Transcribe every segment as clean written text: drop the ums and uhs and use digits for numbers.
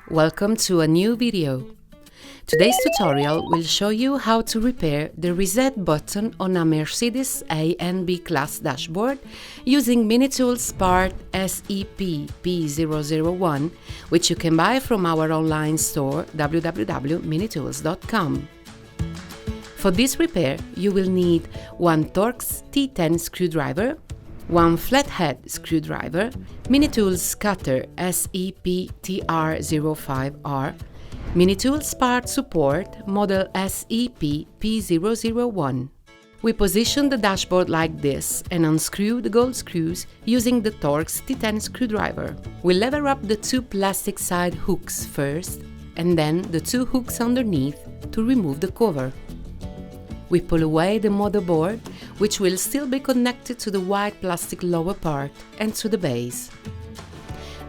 Welcome to a new video. Today's tutorial will show you how to repair the reset button on a Mercedes A and B class dashboard using Minitools part SEP P001, which you can buy from our online store www.minitools.com. For this repair, you will need one Torx T10 screwdriver, one flathead screwdriver, Minitools cutter SEP TR05R, Minitools part support model SEP P001. We position the dashboard like this and unscrew the gold screws using the Torx T10 screwdriver. We lever up the two plastic side hooks first and then the two hooks underneath to remove the cover. We pull away the motherboard, which will still be connected to the white plastic lower part and to the base.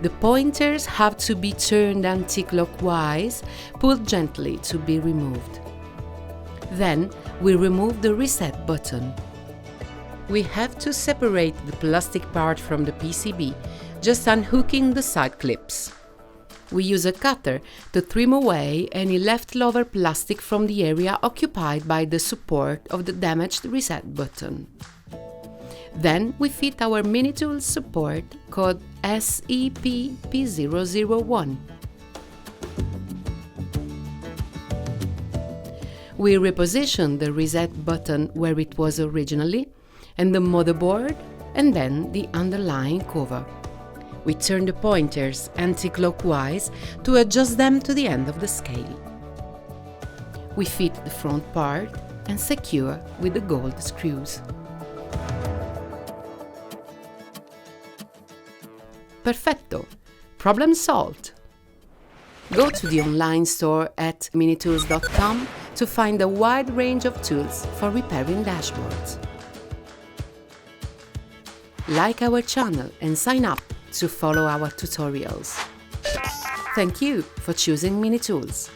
The pointers have to be turned anti-clockwise, pulled gently to be removed. Then we remove the reset button. We have to separate the plastic part from the PCB, just unhooking the side clips. We use a cutter to trim away any leftover plastic from the area occupied by the support of the damaged reset button. Then we fit our Minitools support code SEP P001. We reposition the reset button where it was originally, and the motherboard, and then the underlying cover. We turn the pointers anti-clockwise to adjust them to the end of the scale. We fit the front part and secure with the gold screws. Perfetto! Problem solved! Go to the online store at minitools.com to find a wide range of tools for repairing dashboards. Like our channel and sign up to follow our tutorials. Thank you for choosing Minitools.